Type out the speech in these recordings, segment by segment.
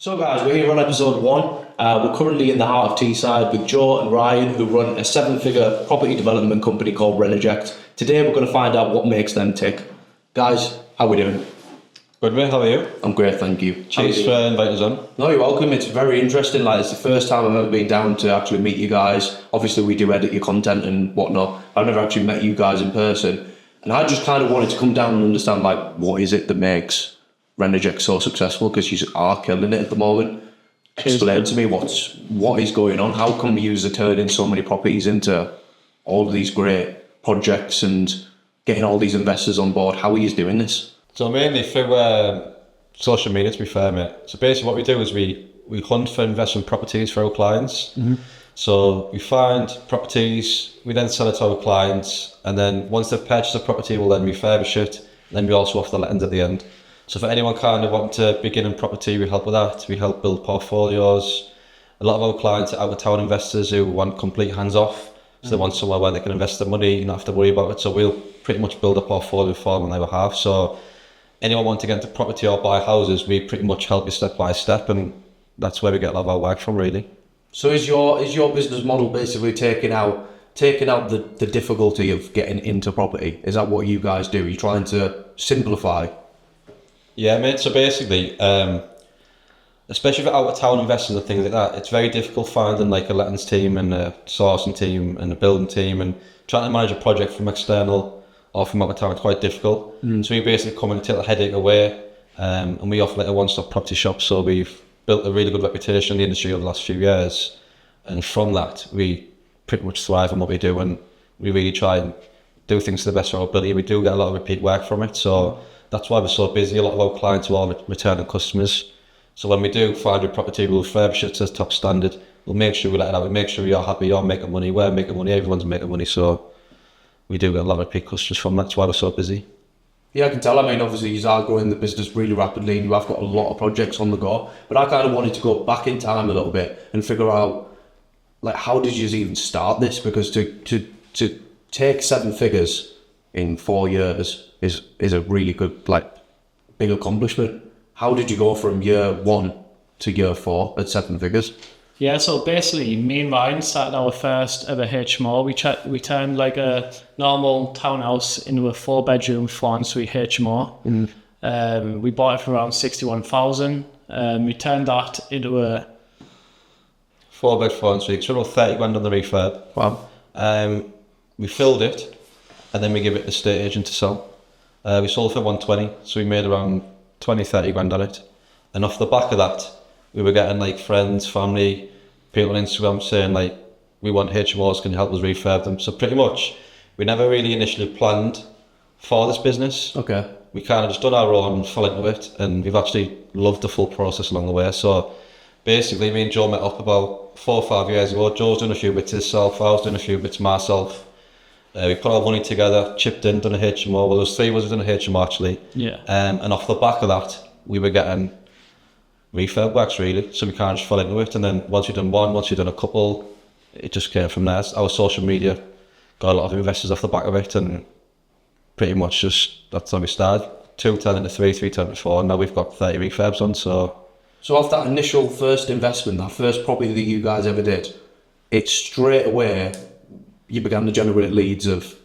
So guys, we're here on episode 1. We're currently in the heart of Teesside with Joe and Ryan, who run a 7-figure property development company called Renoject. Today we're going to find out what makes them tick. Guys, how we doing? Good mate, how are you? I'm great, thank you. Cheers for inviting us on. No, you're welcome. It's very interesting. It's the first time I've ever been down to actually meet you guys. Obviously we do edit your content and whatnot. I've never actually met you guys in person. And I just kind of wanted to come down and understand what is it that makes Renoject so successful, because you are killing it at the moment. Explain to me what is going on. How come you are turning so many properties into all of these great projects and getting all these investors on board? How are you doing this? So mainly through social media, to be fair, mate. So basically what we do is we hunt for investment properties for our clients. Mm-hmm. So we find properties, we then sell it to our clients, and then once they've purchased the property, we'll then refurbish it, and then we also offer the lettings at the end. So for anyone kind of wanting to begin in property, we help with that. We help build portfolios. A lot of our clients are out-of-town investors who want complete hands-off. So they want somewhere where they can invest their money and not have to worry about it. So we'll pretty much build a portfolio for them on their behalf. So anyone wanting to get into property or buy houses, we pretty much help you step by step, and that's where we get a lot of our work from, really. So is your business model basically taking out the difficulty of getting into property? Is that what you guys do? Are you trying to simplify? Yeah, mate. So basically, especially for out-of-town investors and things like that, it's very difficult finding like a lettings team and a sourcing team and a building team, and trying to manage a project from external or from out-of-town is quite difficult. So we basically come in and take the headache away, and we offer like a one-stop property shop. So we've built a really good reputation in the industry over the last few years, and from that we pretty much thrive on what we do, and we really try and do things to the best of our ability. We do get a lot of repeat work from it, so that's why we're so busy. A lot of our clients are all returning customers. So when we do find a property, we'll refurbish it to top standard. We'll make sure we let it out. We make sure you're happy, you're making money, we're making money, everyone's making money. So we do get a lot of repeat customers from that. That's why we're so busy. Yeah, I can tell. I mean, obviously you are growing the business really rapidly and you have got a lot of projects on the go. But I kind of wanted to go back in time a little bit and figure out, how did you even start this? Because to take 7 figures in 4 years is a really good, big accomplishment. How did you go from year 1 to year 4 at 7 figures? Yeah, so basically, me and Ryan started our first ever HMO. We turned a normal townhouse into a 4-bedroom, 4-ensuite HMO. We bought it for around 61,000. We turned that into a 4-bed, 4-ensuite, so about 30 grand on the refurb. Wow. We filled it, and then we gave it to the estate agent to sell. We sold for 120, so we made around 20-30 grand on it. And off the back of that, we were getting friends, family, people on Instagram saying we want HMOs, can you help us refurb them? So pretty much, we never really initially planned for this business. Okay. We kind of just done our own and fell into it, and we've actually loved the full process along the way. So basically, me and Joe met up about 4 or 5 years ago. Joe's doing a few bits himself, I was doing a few bits myself. We put our money together, chipped in, done a HMO. Well, there was 3 of us done a HMO actually. Yeah. And off the back of that, we were getting refurb works really. So we kind of just fell into it. And then once you've done one, once you've done a couple, it just came from there. Our social media got a lot of investors off the back of it, and pretty much just that's how we started. 2 turned into 3, 3 turned into 4, and now we've got 30 refurbs on. So off that initial first investment, that first property that you guys ever did, it's straight away you began to generate leads of,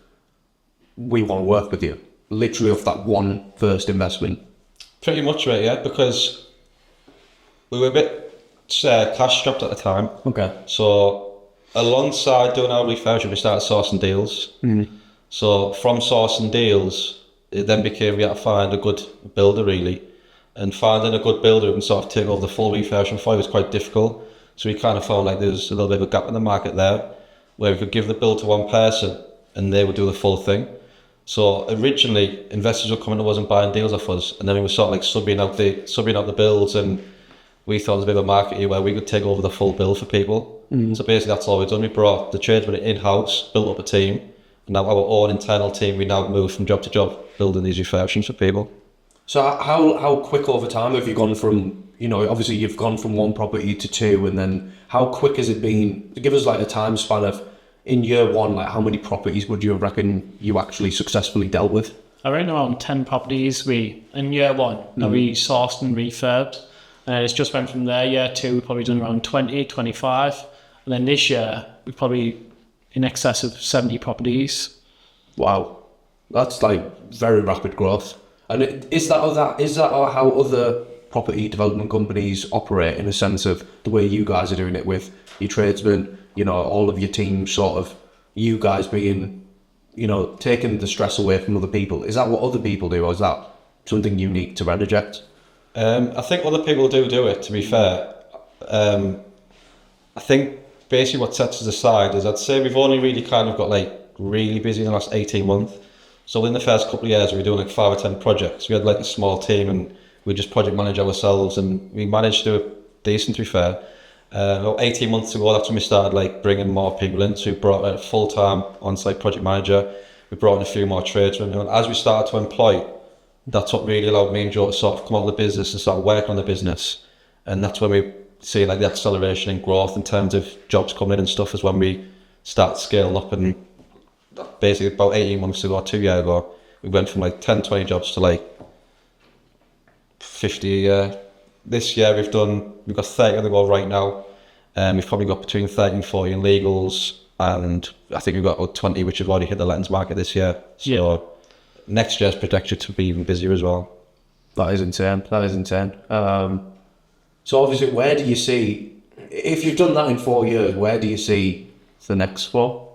we want to work with you, literally off that one first investment. Pretty much, right, yeah, because we were a bit cash strapped at the time. Okay. So alongside doing our refurbishment, we started sourcing deals. Mm-hmm. So from sourcing deals, it then became we had to find a good builder really, and finding a good builder who can sort of take over the full refurbishment for you was quite difficult. So we kind of found there's a little bit of a gap in the market there, where we could give the build to one person and they would do the full thing. So originally, investors were coming to us and buying deals off us, and then we were sort of subbing out the builds, and we thought there was a bit of a market here where we could take over the full build for people. Mm-hmm. So basically that's all we've done. We brought the tradesmen in-house, built up a team, and now our own internal team, we now move from job to job, building these refurbishments for people. So how quick over time have you gone from, obviously you've gone from 1 property to 2, and then how quick has it been? Give us a time span of, in year 1, how many properties would you reckon you actually successfully dealt with? I ran around 10 properties in year 1 that we sourced and refurbed. And it's just went from there. Year 2, we've probably done around 20, 25. And then this year, we've probably in excess of 70 properties. Wow, that's like very rapid growth. And is that how other property development companies operate, in a sense of the way you guys are doing it with your tradesmen, you know, all of your team, sort of you guys being, you know, taking the stress away from other people? Is that what other people do, or is that something unique to Renoject? I think other people do it, to be fair. I think basically what sets us aside is, I'd say we've only really kind of got like really busy in the last 18 months. So in the first couple of years, we were doing like 5 or 10 projects. We had like a small team and we just project manage ourselves, and we managed to do it decent, to be fair. About 18 months ago, that's when we started like bringing more people in. So we brought in a full-time on-site project manager. We brought in a few more tradesmen. And as we started to employ, that's what really allowed me and Joe to sort of come out of the business and start working on the business. And that's when we see like the acceleration in growth in terms of jobs coming in and stuff, is when we start scaling up. And basically about 18 months ago, 2 years ago, we went from like 10, 20 jobs to like 50 a year. This year we've got 30 on the go right now. We've probably got between 30 and 40 in legals, and I think we've got about 20 which have already hit the lettings market this year. So next year's projected to be even busier as well. That is insane. So obviously, where do you see, if you've done that in 4 years, where do you see the next 4?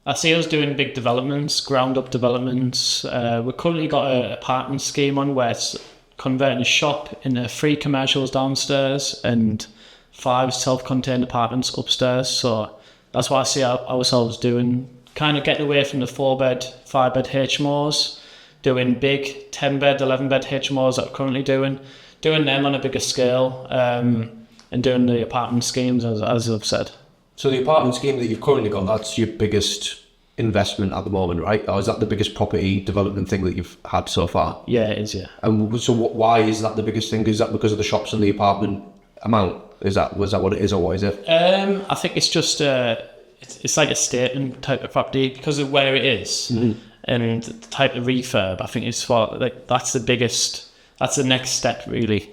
I see us doing big developments, ground up developments. We've currently got an apartment scheme on where it's converting a shop into 3 commercials downstairs and 5 self-contained apartments upstairs. So that's what I see ourselves doing, kind of getting away from the 4-bed, 5-bed HMOs, doing big 10-bed, 11-bed HMOs that we're currently doing them on a bigger scale, and doing the apartment schemes, as I've said. So the apartment scheme that you've currently got, that's your biggest investment at the moment, right? Or is that the biggest property development thing that you've had so far? Yeah, it is, yeah. And so why is that the biggest thing? Is that because of the shops and the apartment amount? Was that what it is, or what is it? I think it's just it's like a statement type of property because of where it is and the type of refurb. I think it's for like that's the next step, really.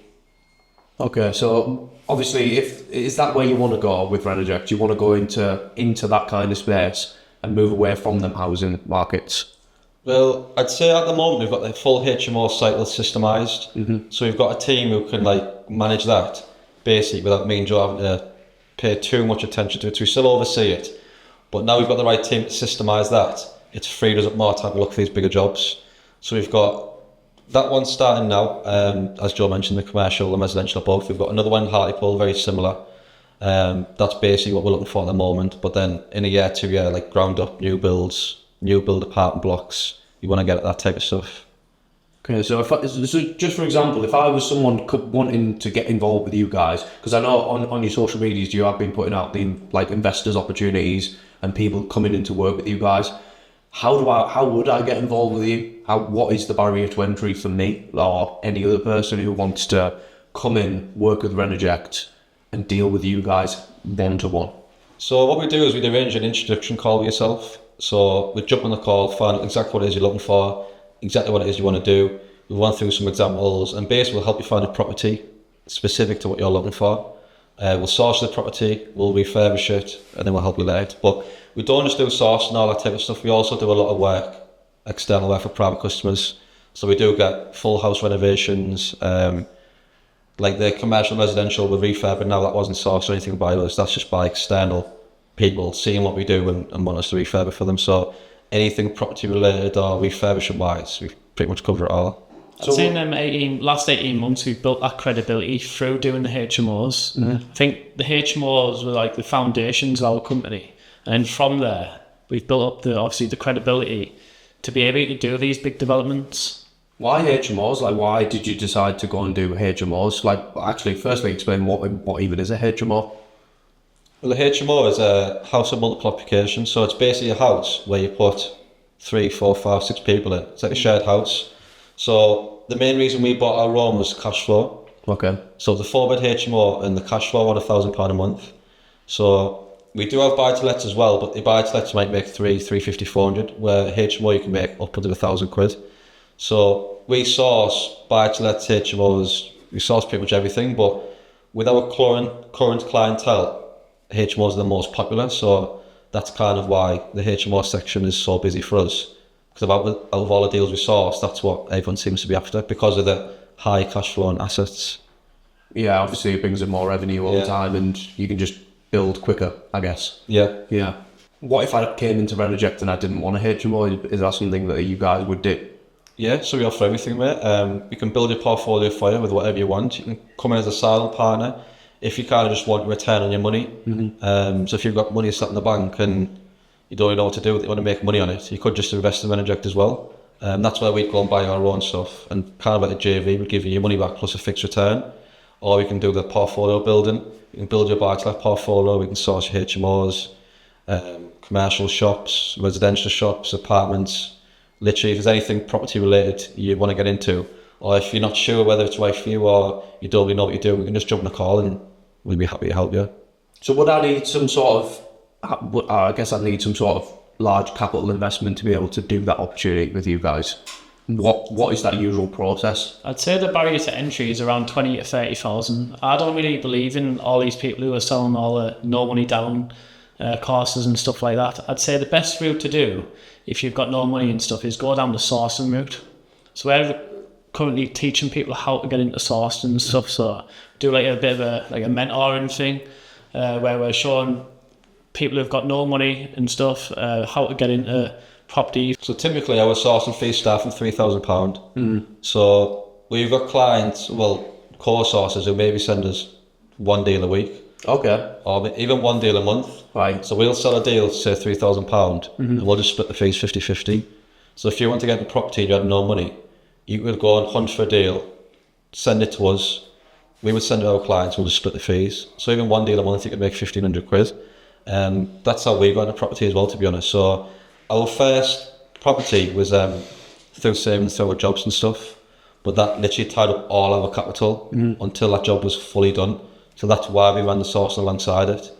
Okay, so obviously, is that where you want to go with Renoject? You want to go into that kind of space and move away from them housing markets? Well, I'd say at the moment we've got the full HMO cycle systemised. So we've got a team who can like manage that basically without me and Joe having to pay too much attention to it. So we still oversee it, but now we've got the right team to systemise that. It's freed us up more time to look for these bigger jobs. So we've got that one starting now, as Joe mentioned, the commercial and residential both. We've got another one in Hartlepool, very similar. That's basically what we're looking for at the moment. But then in a year, 2 year, like ground up, new build apartment blocks, you want to get at that type of stuff. Okay, so just for example, if I was someone wanting to get involved with you guys, because I know on your social medias you have been putting out the like investors opportunities and people coming in to work with you guys. How would I get involved with you? What is the barrier to entry for me or any other person who wants to come in, work with Renoject and deal with you guys one-to-one? So what we do is we arrange an introduction call with yourself. So we jump on the call, find out exactly what it is you're looking for, exactly what it is you want to do. We'll run through some examples and basically we'll help you find a property specific to what you're looking for. We'll source the property, we'll refurbish it, and then we'll help you let it. But we don't just do source and all that type of stuff. We also do a lot of work, external work for private customers. So we do get full house renovations, like the commercial residential with refurbing. Now that wasn't sourced or anything by us. That's just by external people seeing what we do and want us to refurb it for them. So anything property related or refurbishment wise, we pretty much cover it all. I'd say in them last 18 months, we've built that credibility through doing the HMOs. I think the HMOs were like the foundations of our company. And from there, we've built up obviously the credibility to be able to do these big developments. Why HMOs? Like, why did you decide to go and do HMOs? Like, actually, firstly, explain what even is a HMO. Well, the HMO is a house of multiple occupation. So it's basically a house where you put 3, 4, 5, 6 people in. It's like a shared house. So the main reason we bought our own was cash flow. Okay. So the 4-bed HMO and the cash flow on £1,000 a month. So we do have buy-to-lets as well, but the buy-to-lets might make 350, 400, where HMO you can make up to £1,000. So we source buy-to-let HMOs we source pretty much everything, but with our current clientele, HMOs are the most popular, so that's kind of why the HMO section is so busy for us. Because out of all the deals we source, that's what everyone seems to be after, because of the high cash flow and assets. Yeah, obviously it brings in more revenue all the time, and you can just build quicker, I guess. Yeah. What if I came into Renoject and I didn't want a HMO? Is that something that you guys would do? Yeah, so we offer everything, mate. We can build your portfolio for you with whatever you want. You can come in as a silent partner if you kind of just want a return on your money. So if you've got money sat in the bank and you don't know what to do with it, you want to make money on it, you could just invest in Renoject as well. That's where we'd go and buy our own stuff, and kind of like a JV, we'd give you your money back plus a fixed return. Or we can do the portfolio building. You can build your buy-to-let portfolio, we can source your HMOs, commercial shops, residential shops, apartments. Literally, if there's anything property related you want to get into, or if you're not sure whether it's right for you or you don't really know what you're doing, we can just jump on a call and we'll be happy to help you. So would I need some sort of, I guess I need some sort of large capital investment to be able to do that opportunity with you guys? What is that usual process? I'd say the barrier to entry is around 20 to 30,000. I don't really believe in all these people who are selling all the no money down courses and stuff like that. I'd say the best route to do, if you've got no money and stuff, is go down the sourcing route. So we're currently teaching people how to get into sourcing and stuff. So do like a bit of a mentoring thing where we're showing people who've got no money and stuff how to get into property. So typically our sourcing fees start from £3,000. So we've got clients, core sources who maybe send us one deal a week. Okay. Or even one deal a month. Right. So we'll sell a deal, say £3,000, and we'll just split the fees 50-50. So if you want to get into property and you have no money, you could go and hunt for a deal, send it to us, we would send it to our clients, we'll just split the fees. So even one deal a month, you could make 1,500 quid. That's how we got into property as well, to be honest. So our first property was through savings, through our jobs and stuff, but that literally tied up all our capital until that job was fully done. So that's why we ran the source alongside it.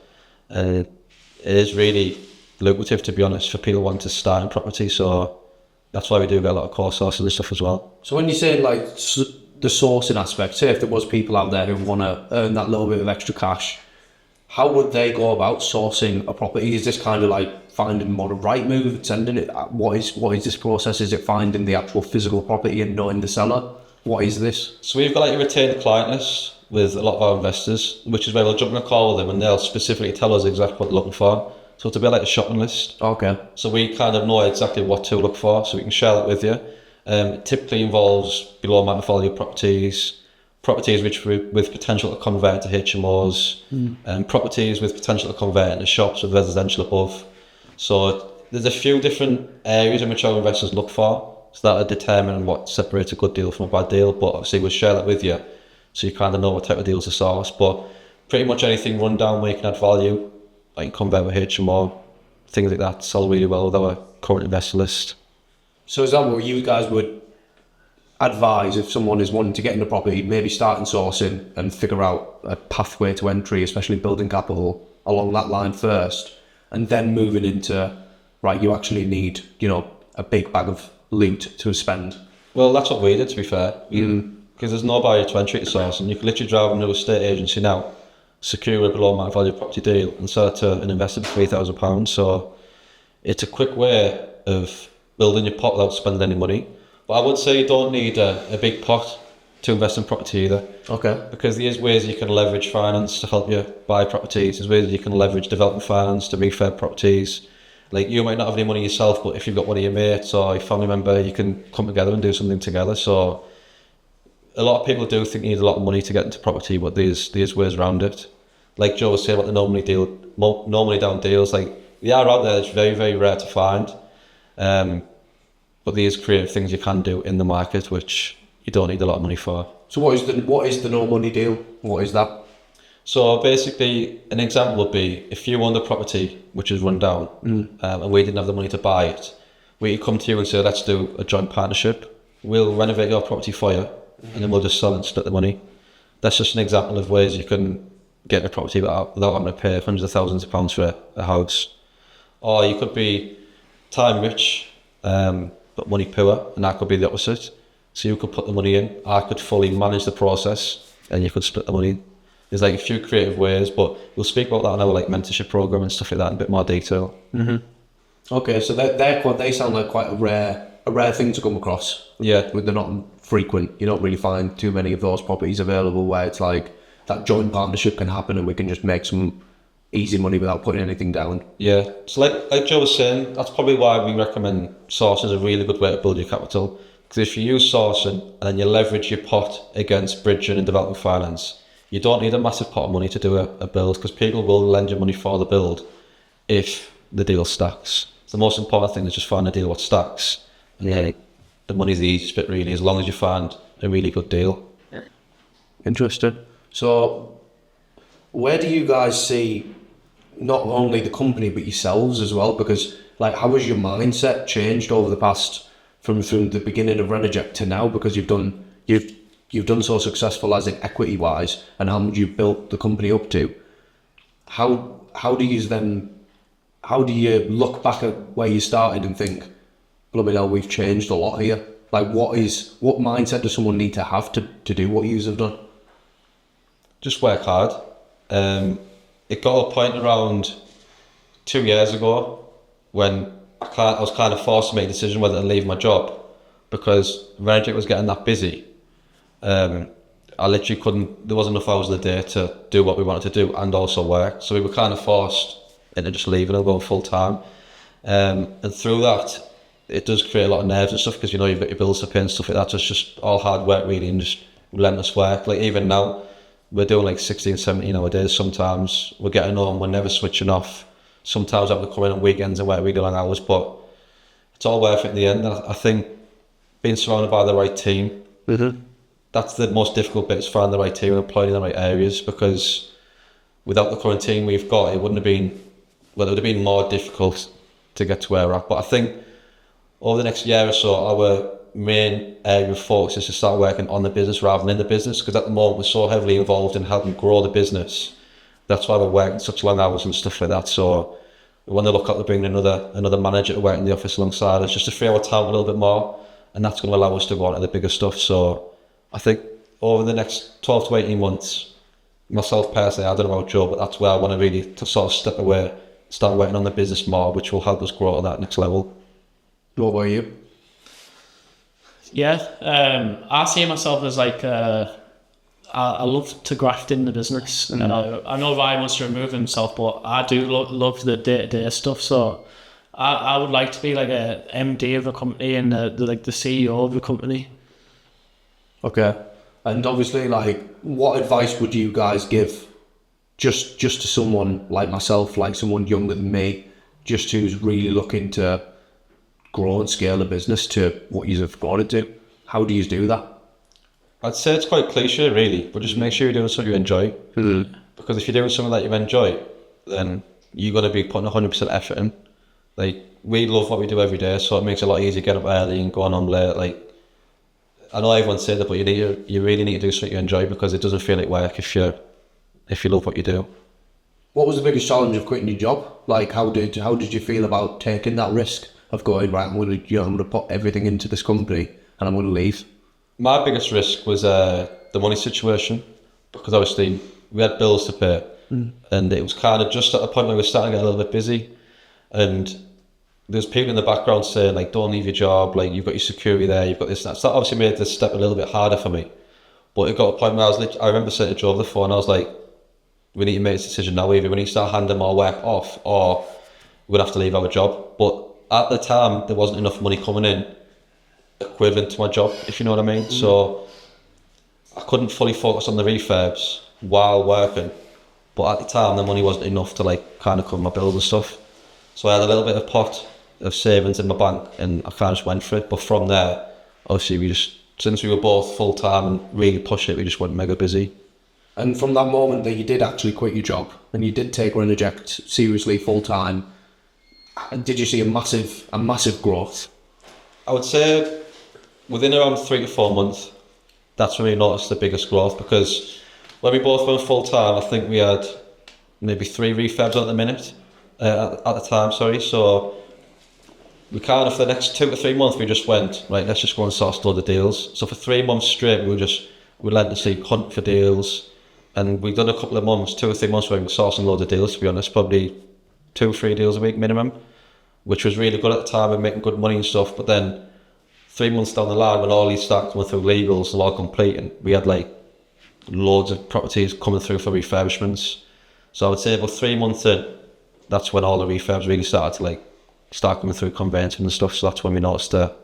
It is really lucrative, to be honest, for people wanting to start in property. So that's why we do get a lot of core sources and stuff as well. So when you say like the sourcing aspect, say if there was people out there who want to earn that little bit of extra cash, how would they go about sourcing a property? Is this kind of like finding more right move, sending it? What is this process? Is it finding the actual physical property and knowing the seller? What is this? So we've got like a retained client list with a lot of our investors, which is where we'll jump on a call with them and they'll specifically tell us exactly what they're looking for. So it's a bit like a shopping list. Okay. So we kind of know exactly what to look for, so we can share that with you. It typically involves below market value properties which with potential to convert to HMOs, and properties with potential to convert into shops with residential above. So there's a few different areas in which our investors look for, so that will determine what separates a good deal from a bad deal. But obviously we'll share that with you, so you kind of know what type of deals to source. But pretty much anything run down where you can add value, like convert with HMO, things like that, sell really well with our current investor list. So is that what you guys would advise if someone is wanting to get into property, maybe starting sourcing and figure out a pathway to entry, especially building capital along that line first, and then moving into, right, you actually need, a big bag of loot to spend? Well, that's what we did, to be fair. Because there's no barrier to entry to sourcing. You can literally drive into a estate agency now, secure a below market value property deal and sell it to an investor for £3,000. So it's a quick way of building your pot without spending any money. But I would say you don't need a big pot to invest in property either. Okay. Because there's ways you can leverage finance to help you buy properties. There's ways you can leverage development finance to refurb properties. Like, you might not have any money yourself, but if you've got one of your mates or your family member, you can come together and do something together. So a lot of people do think you need a lot of money to get into property, but there's ways around it. Like Joe was saying about the normally down deals, like, they are out there. It's very, very rare to find. But there's creative things you can do in the market which you don't need a lot of money for. So what is the no money deal? What is that? So basically, an example would be if you owned a property which is run down, and we didn't have the money to buy it, we could come to you and say, let's do a joint partnership. We'll renovate your property for you, and then we'll just sell and split the money. That's just an example of ways you can get a property without having to pay hundreds of thousands of pounds for a house. Or you could be time rich, but money poor, and that could be the opposite. So you could put the money in, I could fully manage the process, and you could split the money. There's like a few creative ways, but we'll speak about that in our like mentorship program and stuff like that in a bit more detail. Okay, so they sound like quite a rare thing to come across. Yeah. They're not frequent. You don't really find too many of those properties available where it's like that joint partnership can happen and we can just make some easy money without putting anything down. Yeah. So like Joe was saying, that's probably why we recommend sourcing is a really good way to build your capital. Because if you use sourcing and then you leverage your pot against bridging and development finance, you don't need a massive pot of money to do a build, because people will lend you money for the build if the deal stacks. The most important thing is just find a deal what stacks. And yeah, the money's the easiest bit really, as long as you find a really good deal. Interesting. So where do you guys see not only the company but yourselves as well? Because like, how has your mindset changed over the past from the beginning of Renoject to now? Because you've done so successful as in equity wise, and how much you've built the company up to. How do you look back at where you started and think, blooming hell, we've changed a lot here? Like, what mindset does someone need to have to do what you have done? Just work hard. It got to a point around 2 years ago when I was kind of forced to make a decision whether to leave my job, because Renoject was getting that busy. I literally couldn't, there wasn't enough hours of the day to do what we wanted to do and also work. So we were kind of forced into just leaving and going full time. And through that, it does create a lot of nerves and stuff, because you know you've got your bills to pay and stuff like that. So it's just all hard work really, and just relentless work. Like even now, we're doing like 16, 17 hour days sometimes. We're getting home, we're never switching off. Sometimes I have to come in on weekends and work really long hours, but it's all worth it in the end. And I think being surrounded by the right team, that's the most difficult bit, is finding the right team and employing in the right areas, because without the current team we've got, it would have been more difficult to get to where we're at. But I think over the next year or so, our main area of focus is to start working on the business rather than in the business, because at the moment we're so heavily involved in helping grow the business. That's why we're working such long hours and stuff like that. So we want to look at bringing another manager to work in the office alongside us, just to free our time a little bit more, and that's going to allow us to go on to the bigger stuff. So I think over the next 12 to 18 months, myself personally, I don't know about Joe, but that's where I want to really to sort of step away, start working on the business more, which will help us grow to that next level. What about you? Yeah, I see myself as like, I love to graft in the business. I know Ryan wants to remove himself, but I do love the day-to-day stuff. So I would like to be like a MD of a company and the CEO of the company. Okay. And obviously, like, what advice would you guys give just to someone like myself, like someone younger than me, just who's really looking to grow and scale a business to what you have got it to? How do you do that? I'd say it's quite cliche really, but just make sure you're doing something you enjoy. Because if you're doing something that you enjoy, then you're going to be putting 100% effort in. Like, we love what we do every day, so it makes it a lot easier to get up early and go on home late. Like, I know everyone says that, but you really need to do something you enjoy, because it doesn't feel like work if you love what you do. What was the biggest challenge of quitting your job? Like, how did you feel about taking that risk of going, right, I'm going to put everything into this company and I'm going to leave? My biggest risk was the money situation, because obviously we had bills to pay, and it was kind of just at the point where we were starting to get a little bit busy, and there's people in the background saying, like, don't leave your job, like, you've got your security there, you've got this and that. So that obviously made this step a little bit harder for me. But it got to a point where I remember saying to Joe over the phone, I was like, we need to make this decision now, either we need to start handing more work off, or we're going to have to leave our job. But at the time, there wasn't enough money coming in equivalent to my job, if you know what I mean. So I couldn't fully focus on the refurbs while working, but at the time the money wasn't enough to like kind of cover my bills and stuff. So I had a little bit of pot of savings in my bank, and I kind of just went for it. But from there, obviously since we were both full time and really pushed it, we just went mega busy. And from that moment that you did actually quit your job and you did take Renoject seriously full time, did you see a massive growth? I would say within around 3 to 4 months, that's when we noticed the biggest growth, because when we both went full time, I think we had maybe 3 refurbs at the time, sorry. So we kind of, for the next 2 to 3 months, we just went, right, let's just go and source a load of deals. So for 3 months straight, we relentlessly hunt for deals. And we've done a couple of months, 2 or 3 months where we were sourcing loads of deals, to be honest, probably 2 or 3 deals a week minimum, which was really good at the time and making good money and stuff. But then 3 months down the line, when all these started coming through legals and all completing, we had like loads of properties coming through for refurbishments. So I would say about 3 months in, that's when all the refurbs really started to like start coming through conveyancing and stuff. So that's when we noticed the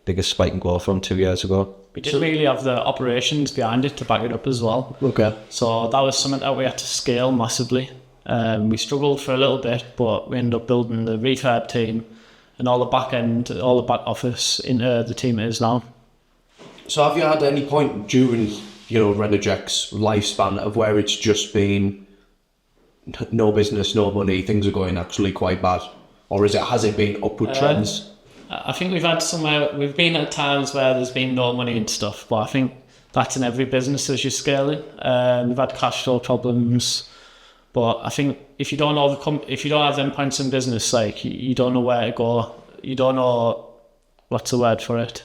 biggest spike in growth from 2 years ago. We didn't really have the operations behind it to back it up as well. Okay. So that was something that we had to scale massively. We struggled for a little bit, but we ended up building the refurb team and all the back end, all the back office into the team it is now. So have you had any point during, Renoject's lifespan of where it's just been no business, no money, things are going actually quite bad? Or has it been upward trends? I think we've been at times where there's been no money and stuff, but I think that's in every business as you're scaling. We've had cash flow problems, but I think if you don't have them points in business, like you don't know where to go, you don't know what's the word for it.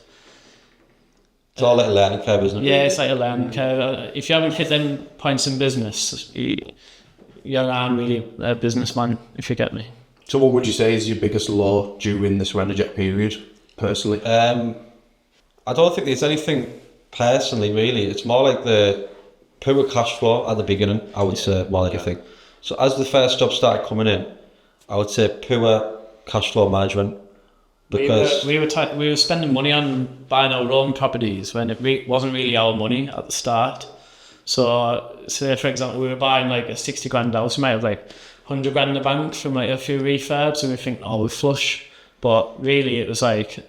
It's all like a learning curve, isn't it? Yeah, it's like a learning curve. If you haven't hit them points in business, you're not really a businessman, if you get me. So what would you say is your biggest low during this Renoject period, personally? I don't think there's anything personally, really. It's more like the poor cash flow at the beginning, I would say, more than anything. So as the first job started coming in, I would say poor cash flow management. Because we were spending money on buying our own properties when it wasn't really our money at the start. So say for example we were buying like a 60 grand house, we might have like 100 grand in the bank from like a few refurbs, and we think, oh, we're flush. But really it was like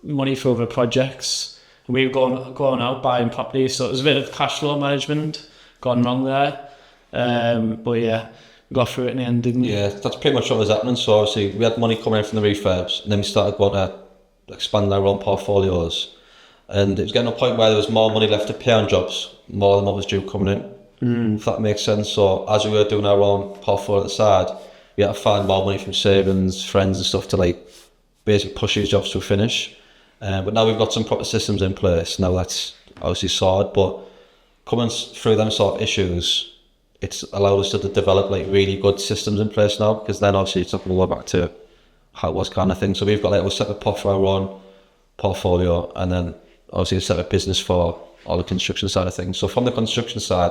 money for other projects. We were going out buying properties, so it was a bit of cash flow management gone wrong there. But yeah, we got through it in the end, didn't we? Yeah, that's pretty much what was happening. So obviously we had money coming in from the refurbs, and then we started going to expand our own portfolios. And it was getting to a point where there was more money left to pay on jobs, more than what was due coming in. If that makes sense. So as we were doing our own portfolio at the side, we had to find more money from savings, friends and stuff to like basically push these jobs to a finish. But now we've got some proper systems in place. Now that's obviously solid, but coming through them sort of issues, it's allowed us to develop like really good systems in place now, because then obviously it's not going to go back to how it was kind of thing. So we've got like a separate pot for our own portfolio, and then obviously a separate business for all the construction side of things. So from the construction side,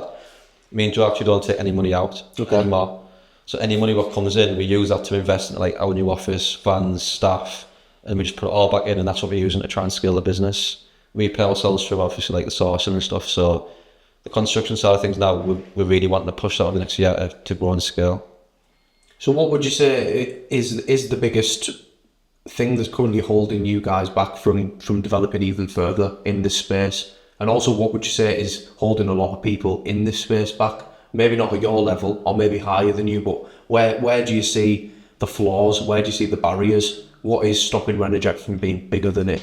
me and Joe actually don't take any money out anymore. So any money what comes in, we use that to invest in like our new office, vans, staff, and we just put it all back in, and that's what we're using to try and scale the business. We pay ourselves through obviously like the sourcing and stuff. So the construction side of things now, we're really wanting to push that over the next year to grow and scale. So what would you say is the biggest thing that's currently holding you guys back from developing even further in this space? And also, what would you say is holding a lot of people in this space back? Maybe not at your level, or maybe higher than you, but where do you see the flaws? Where do you see the barriers? What is stopping Renoject from being bigger than it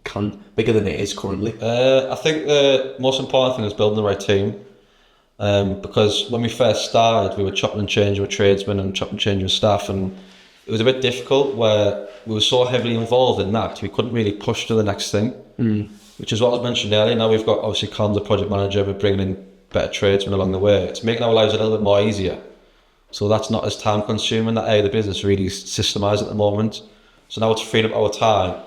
is currently? I think the most important thing is building the right team. Because when we first started, we were chopping and changing with tradesmen and chopping and changing with staff, and it was a bit difficult where we were so heavily involved in that we couldn't really push to the next thing. Which is what I was mentioning earlier. Now we've got obviously Colin, the project manager, we're bringing in better tradesmen along the way. It's making our lives a little bit more easier. So that's not as time consuming. That area of the business really systemised at the moment. So now it's freeing up our time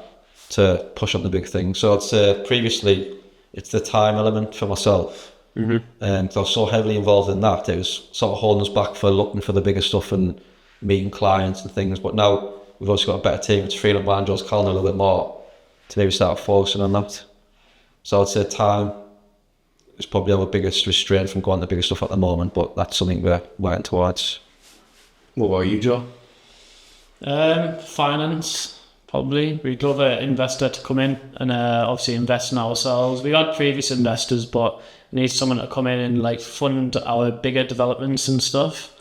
to push on the big thing. So I'd say previously it's the time element for myself. And I was so heavily involved in that, it was sort of holding us back for looking for the bigger stuff and meeting clients and things. But now we've also got a better team. It's freeing up my and Joe's Colin a little bit more to maybe start focusing on that. So I'd say time is probably our biggest restraint from going to the bigger stuff at the moment, but that's something we're working towards. What about you, Joe? Finance, probably. We'd love an investor to come in and obviously invest in ourselves. We had previous investors, but we need someone to come in and like fund our bigger developments and stuff.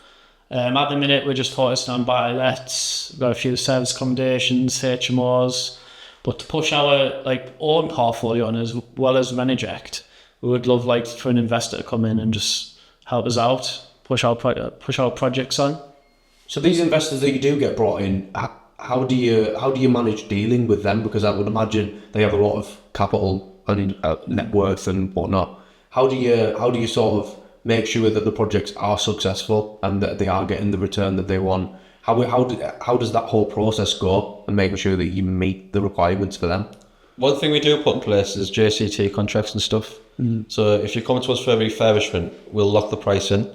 At the minute, we're just focused on buy-lets. We've got a few service accommodations, HMOs. But to push our like own portfolio on as well as Renoject, we would love like for an investor to come in and just help us out, push our projects on. So these investors that you do get brought in, how do you manage dealing with them? Because I would imagine they have a lot of capital and net worth and whatnot. How do you sort of make sure that the projects are successful and that they are getting the return that they want? How does that whole process go, and making sure that you meet the requirements for them? One thing we do put in place is JCT contracts and stuff. So if you come to us for a refurbishment, we'll lock the price in.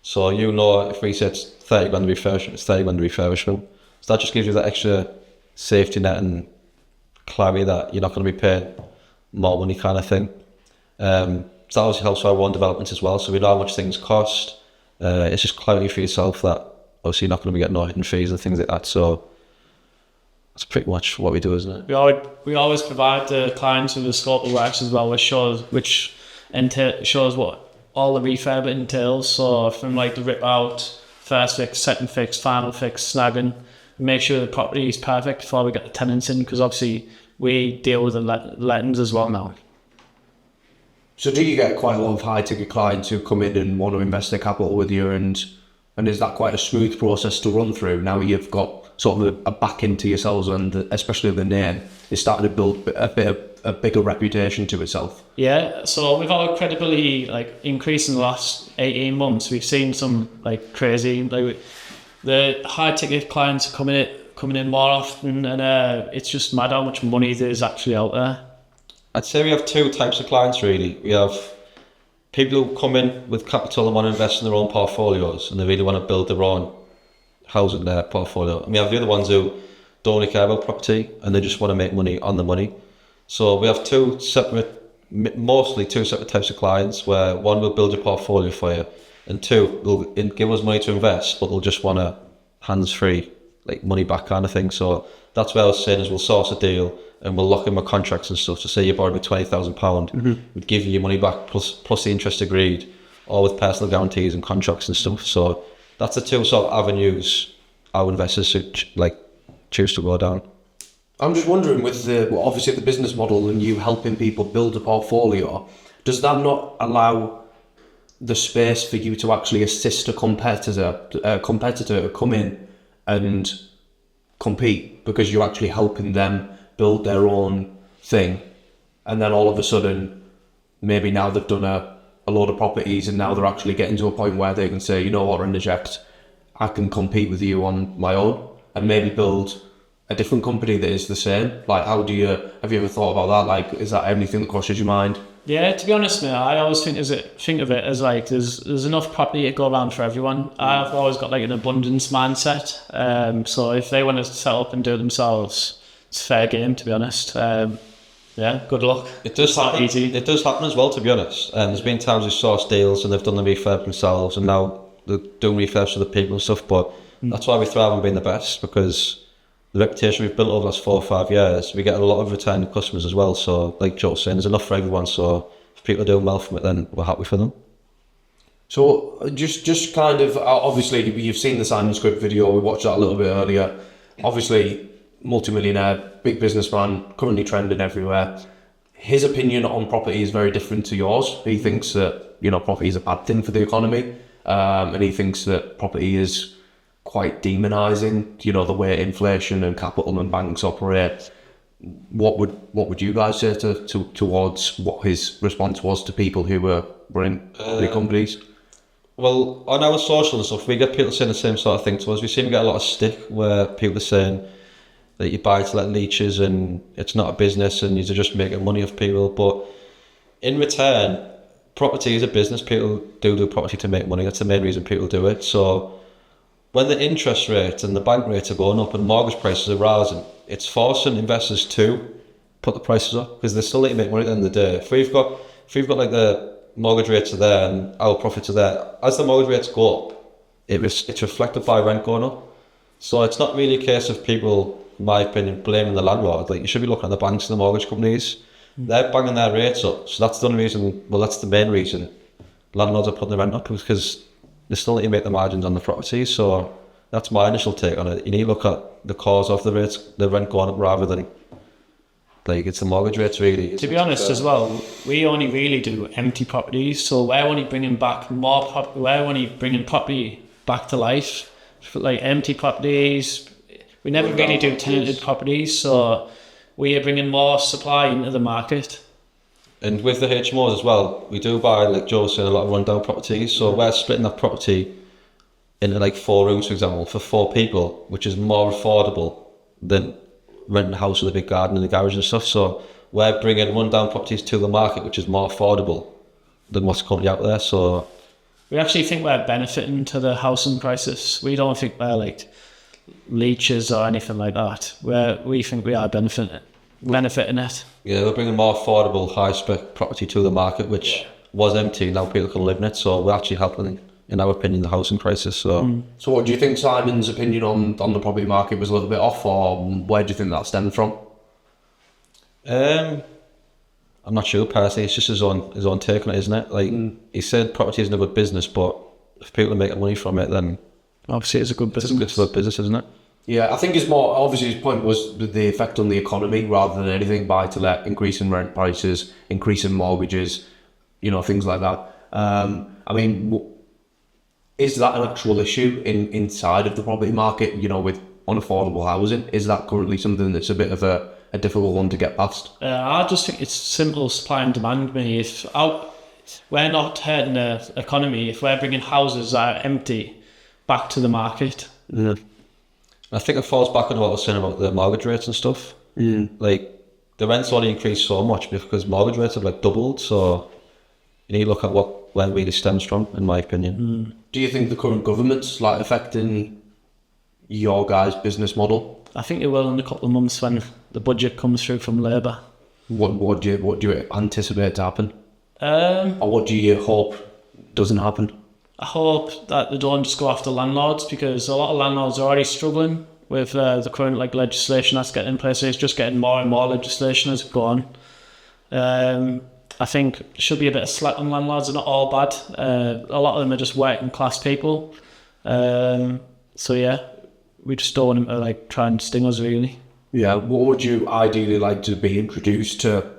So you know if we say it's 30 grand refurbishment, it's 30 grand refurbishment. So that just gives you that extra safety net and clarity that you're not going to be paying more money kind of thing. So that also helps our own development as well. So we know how much things cost. It's just clarity for yourself that obviously you're not going to be getting no hidden fees and things like that. So that's pretty much what we do, isn't it? We always provide the clients with the scope of works as well, which shows what all the refurb entails. So from like the rip out, first fix, second fix, final fix, snagging, make sure the property is perfect before we get the tenants in, because obviously we deal with the lettings as well now. So do you get quite a lot of high ticket clients who come in and want to invest their capital with you, and is that quite a smooth process to run through? Now you've got sort of a back into yourselves, and especially the name is starting to build a bigger reputation to itself. Yeah, so with our credibility like increase in the last 18 months, we've seen some like crazy, like the high ticket clients coming in more often, and it's just mad how much money there is actually out there. I'd say we have two types of clients really. We have people who come in with capital and want to invest in their own portfolios, and they really want to build their own house in their portfolio. And we have the other ones who don't really care about property and they just want to make money on the money. So we have mostly two separate types of clients, where one will build your portfolio for you, and two will give us money to invest, but they'll just want a hands-free, like money back kind of thing. So that's where I was saying is we'll source a deal and we'll lock in my contracts and stuff. So say you borrowed me £20,000, we'd give you your money back plus the interest agreed, or with personal guarantees and contracts and stuff. So that's the two sort of avenues our investors should choose to go down. I'm just wondering, with obviously the business model and you helping people build a portfolio, does that not allow the space for you to actually assist a competitor to come in and compete, because you're actually helping them build their own thing, and then all of a sudden maybe now they've done a load of properties and now they're actually getting to a point where they can say, you know what, Renoject, I can compete with you on my own, and maybe build a different company that is the same. Like, have you ever thought about that? Like, is that anything that crosses your mind? Yeah, to be honest, mate, I always think of it as like there's enough property to go around for everyone. I've always got like an abundance mindset. So if they want to set up and do it themselves, it's fair game, to be honest. Yeah, good luck. It does happen. Easy. It does happen as well, to be honest. And there's been times we source deals and they've done the refurb themselves, and now they're doing refurbs for the people and stuff. But that's why we thrive on being the best, because the reputation we've built over the last 4 or 5 years, we get a lot of returning customers as well. So, like Joe was saying, there's enough for everyone. So, if people are doing well from it, then we're happy for them. So, just kind of, obviously, you've seen the Simon Script video. We watched that a little bit earlier. Obviously, multimillionaire, big businessman, currently trending everywhere. His opinion on property is very different to yours. He thinks that, property is a bad thing for the economy, and he thinks that property is quite demonising, the way inflation and capital and banks operate. What would you guys say towards what his response was to people who were in big companies? Well, on our social and stuff, we get people saying the same sort of thing to us. We seem to get a lot of stick where people are saying that you buy to let leeches and it's not a business and you're just making money off people. But in return, property is a business. People do property to make money. That's the main reason people do it. So when the interest rate and the bank rates are going up and mortgage prices are rising, it's forcing investors to put the prices up, because they still need to make money at the end of the day. If we've got like the mortgage rates are there and our profits are there, as the mortgage rates go up, it's reflected by rent going up. So it's not really a case of people, in my opinion, blaming the landlord. Like, you should be looking at the banks and the mortgage companies. They're banging their rates up. So that's the only reason, that's the main reason landlords are putting the rent up, because they still need to make the margins on the property. So that's my initial take on it. You need to look at the cause of the rent going up, rather than it's the mortgage rates really. To be honest as well, we only really do empty properties, so we're only bringing back property back to life. Like empty properties, we never really do tenanted properties, so we are bringing more supply into the market. And with the HMOs as well, we do buy, like Joe said, a lot of rundown properties. So we're splitting that property into like 4 rooms, for example, for 4 people, which is more affordable than renting a house with a big garden and a garage and stuff. So we're bringing rundown properties to the market, which is more affordable than what's currently out there. So we actually think we're benefiting to the housing crisis. We don't think we're like leeches or anything like that. We think we are benefiting it. Yeah, we're bringing more affordable, high-spec property to the market, which was empty. Now people can live in it. So we're actually helping, in our opinion, the housing crisis. So, So what do you think Simon's opinion on the property market was a little bit off, or where do you think that stemmed from? I'm not sure personally. It's just his own take on it, isn't it? Like he said, property isn't a good business, but if people are making money from it, then Obviously, it's a good business. it's a good business, isn't it? Yeah, I think it's more, obviously his point was the effect on the economy rather than anything, buy to let, increase in rent prices, increase in mortgages, things like that. I mean, is that an actual issue inside of the property market, with unaffordable housing? Is that currently something that's a bit of a difficult one to get past? I just think it's simple supply and demand. We're not hurting the economy if we're bringing houses that are empty back to the market. Yeah. I think it falls back on what I was saying about the mortgage rates and stuff. Like the rents only increased so much because mortgage rates have like doubled. So you need to look at where it really stems from, in my opinion. Do you think the current government's affecting your guys' business model? I think it will in a couple of months when the budget comes through from Labour. What do you anticipate to happen? Or what do you hope doesn't happen? I hope that they don't just go after landlords, because a lot of landlords are already struggling with the current legislation that's getting in place. It's just getting more and more legislation as it goes on. I think there should be a bit of slack on landlords. They're not all bad. A lot of them are just working class people. So yeah, we just don't want them to try and sting us, really. Yeah, what would you ideally like to be introduced to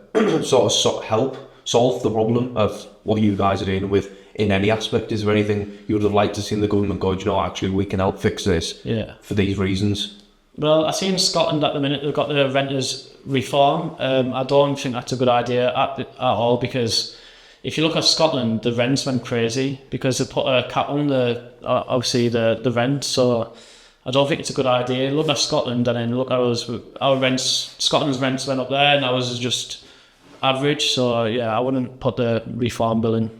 sort of help solve the problem of what you guys are dealing with in any aspect? Is there anything you would have liked to see in the government go, actually we can help fix this for these reasons? Well, I see in Scotland at the minute they've got the renters reform. I don't think that's a good idea at all, because if you look at Scotland, the rents went crazy because they put a cap on the rent. So I don't think it's a good idea. Look at Scotland and then look at our rents. Scotland's rents went up there and ours is just average. So yeah, I wouldn't put the reform bill in.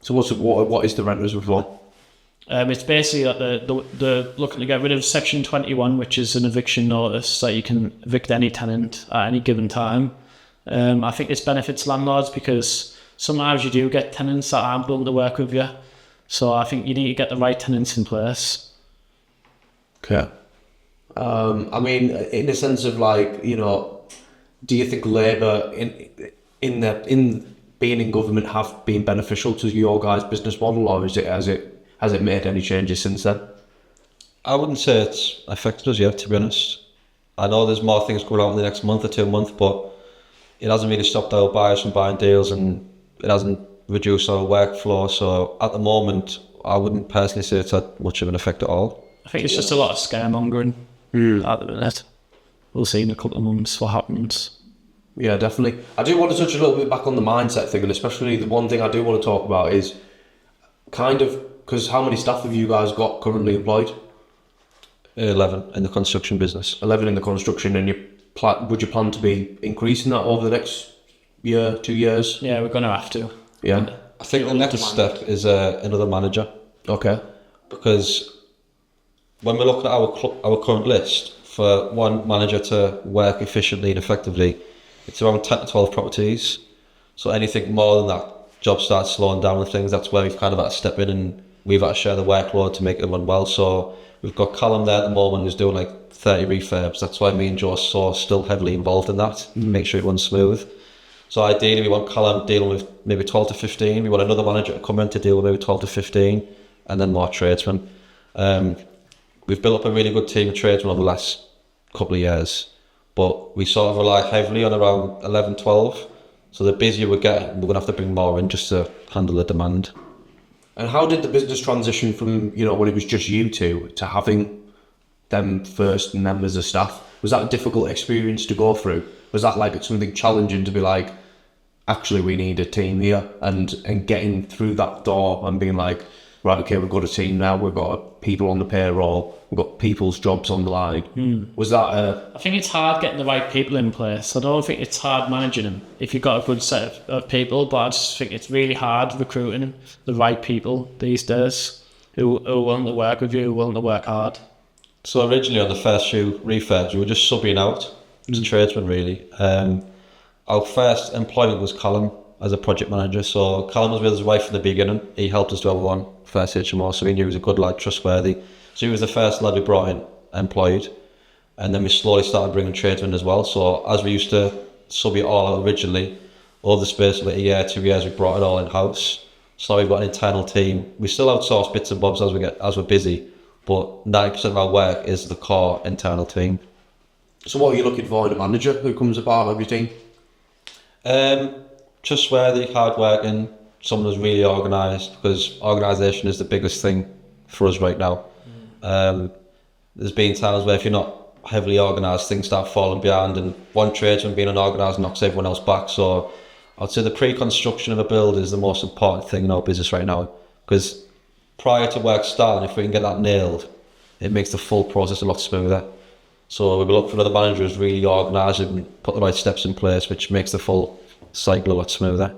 So what is the renters reform? It's basically that they're looking to get rid of Section 21, which is an eviction notice that you can evict any tenant at any given time. I think this benefits landlords because sometimes you do get tenants that aren't willing to work with you. So I think you need to get the right tenants in place. Okay. I mean, in a sense of do you think Labour in being in government have been beneficial to your guys' business model, or has it made any changes since then? I wouldn't say it's affected us yet, to be honest. I know there's more things going out in the next month or 2 months, but it hasn't really stopped our buyers from buying deals, and it hasn't reduced our workflow. So at the moment, I wouldn't personally say it's had much of an effect at all. I think it's just a lot of scaremongering at the minute. We'll see in a couple of months what happens. Yeah, definitely. I do want to touch a little bit back on the mindset thing, and especially the one thing I do want to talk about is because how many staff have you guys got currently employed? 11 in the construction business. 11 in the construction, and would you plan to be increasing that over the next year, 2 years? Yeah, we're going to have to. Yeah. I think the next step is another manager. Okay. Because when we look at our current list, for one manager to work efficiently and effectively, it's around 10 to 12 properties. So anything more than that, job starts slowing down and things. That's where we've kind of had to step in, and we've had to share the workload to make it run well. So we've got Callum there at the moment who's doing 30 refurbs. That's why me and Joe are still heavily involved in that, make sure it runs smooth. So ideally we want Callum dealing with maybe 12 to 15. We want another manager to come in to deal with maybe 12 to 15, and then more tradesmen. We've built up a really good team of tradesmen over the last couple of years, but we sort of rely heavily on around 11, 12. So the busier we get, we're going to have to bring more in just to handle the demand. And how did the business transition from, when it was just you two to having them first members of staff? Was that a difficult experience to go through? Was that like something challenging to be like, actually we need a team here, and getting through that door and being like, right, okay, we've got a team now, we've got people on the payroll, we've got people's jobs on the line. Was that I think it's hard getting the right people in place. I don't think it's hard managing them if you've got a good set of people, but I just think it's really hard recruiting the right people these days who are willing to work with you, who are willing to work hard. So originally on the first few refurbs, we were just subbing out as a tradesman really. Our first employment was Callum as a project manager. So Callum was with his wife from the beginning. He helped us to have one first HMO, so we knew he was a good lad, trustworthy. So he was the first lad we brought in, employed. And then we slowly started bringing tradesmen as well. So as we used to sub it all out originally, over the space of a year, 2 years, we brought it all in-house. So now we've got an internal team. We still outsource bits and bobs as we're busy, but 90% of our work is the core internal team. so what are you looking for in a manager who comes a part of your team? Trustworthy, hardworking, someone who's really organised, because organisation is the biggest thing for us right now. There's been times where if you're not heavily organised, things start falling behind, and one tradesman being unorganised knocks everyone else back. So I'd say the pre-construction of a build is the most important thing in our business right now, because prior to work starting, if we can get that nailed, it makes the full process a lot smoother. So we will look for another manager who's really organised and put the right steps in place, which makes the full cycle a lot smoother.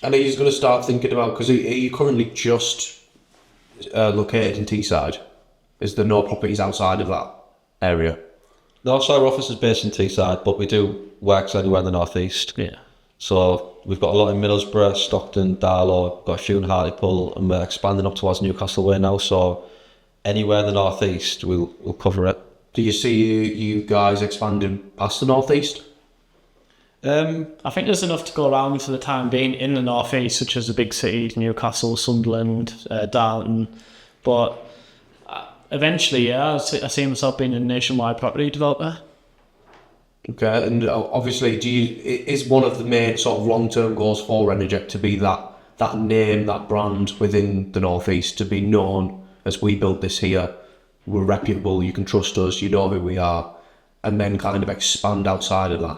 And are you going to start thinking about, because are you currently just located in Teesside? Is there no properties outside of that area? No, so our office is based in Teesside, but we do work anywhere in the northeast. Yeah. So we've got a lot in Middlesbrough, Stockton, Darlow, got a few in Hartlepool, and we're expanding up towards Newcastle way now. So anywhere in the northeast, we'll cover it. Do you see you guys expanding past the northeast? I think there's enough to go around for the time being in the northeast, such as the big cities, Newcastle, Sunderland, Darlington. But eventually, yeah, I see myself being a nationwide property developer. Okay, and obviously, is one of the main sort of long-term goals for Renoject to be that name, that brand within the northeast, to be known as we built this here, we're reputable, you can trust us, you know who we are, and then kind of expand outside of that?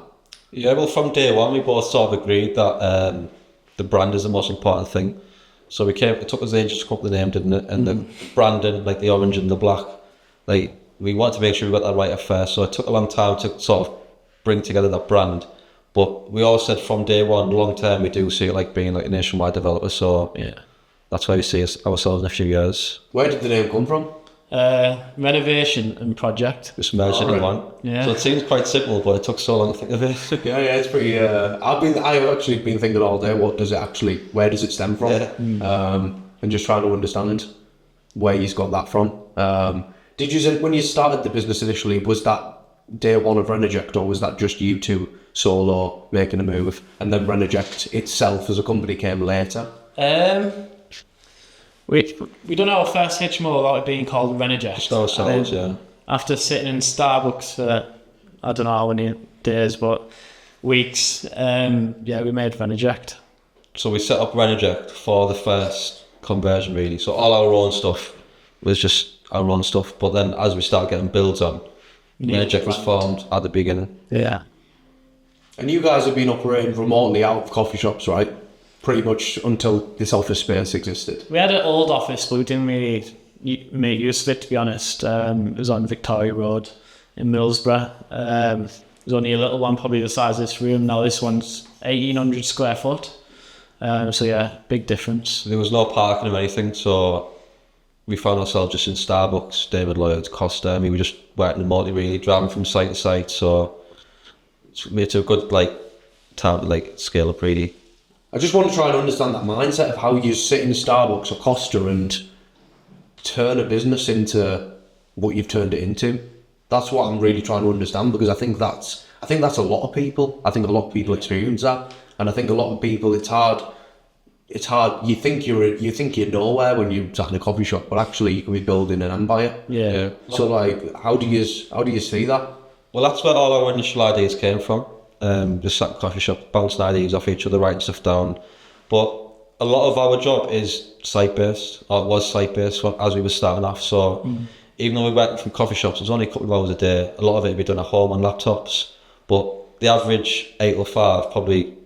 Yeah, well, from day one, we both sort of agreed that the brand is the most important thing. So it took us ages to come up with the name, didn't it? And the branding, like the orange and the black, like we wanted to make sure we got that right at first. So it took a long time to sort of bring together that brand. But we all said from day one, long term, we do see it like being like a nationwide developer. So Yeah. that's why we see ourselves in a few years. Where did the name come from? Renovation and project. Just merged it in one. Yeah. So it seems quite simple, but it took so long to think of it. Yeah, it's pretty. I've actually been thinking all day. Where does it stem from? Yeah. And just trying to understand where you've got that from. Did you when you started the business initially? Was that day one of Renoject, or was that just you two solo making a move, and then Renoject itself as a company came later? We done our first HMO without it being called Renoject. Just ourselves, yeah. After sitting in Starbucks for I don't know how many days, but weeks, we made Renoject. So we set up Renoject for the first conversion, really. So all our own stuff was just our own stuff. But then as we started getting builds on, Renoject was formed at the beginning. Yeah. And you guys have been operating remotely out of coffee shops, right? Pretty much until this office space existed. We had an old office, but we didn't really make use of it, to be honest. It was on Victoria Road in Middlesbrough. It was only a little one, probably the size of this room. Now this one's 1,800 square foot. So yeah, big difference. There was no parking or anything, so we found ourselves just in Starbucks, David Lloyd's, Costa. I mean, we just working remotely, really, driving from site to site. So it's a good time to scale up, really. I just want to try and understand that mindset of how you sit in Starbucks or Costa and turn a business into what you've turned it into. That's what I'm really trying to understand, because I think that's a lot of people. I think a lot of people experience that, and I think a lot of people, it's hard. You think you're nowhere when you're sat in a coffee shop, but actually you can be building an empire. Yeah. So how do you see that? Well, that's where all our initial ideas came from. Just sat in a coffee shop, bouncing ideas off each other, writing stuff down. But a lot of our job is site-based, or it was site-based as we were starting off. So even though we worked from coffee shops, it was only a couple of hours a day. A lot of it would be done at home on laptops, but the average 8 or 5, probably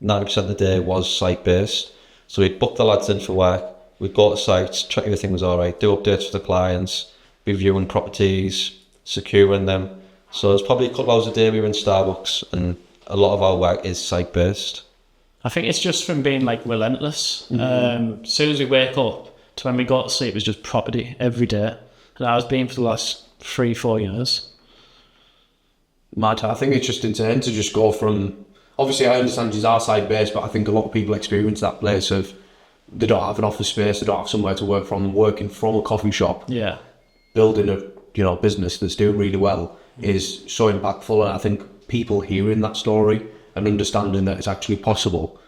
90% of the day was site-based. So we'd book the lads in for work, we'd go to sites, check everything was all right, do updates for the clients, reviewing properties, securing them. So it's probably a couple of hours a day we were in Starbucks, and a lot of our work is site-based. I think it's just from being like relentless. As soon as we wake up to when we go to sleep, it's just property every day. And I was being for the last 3-4 years. Mad. I think it's just insane to just go from. Obviously, I understand it's our side based, but I think a lot of people experience that place of they don't have an office space, they don't have somewhere to work from, working from a coffee shop. Yeah. Building a business that's doing really well is so impactful, and I think people hearing that story and understanding that it's actually possible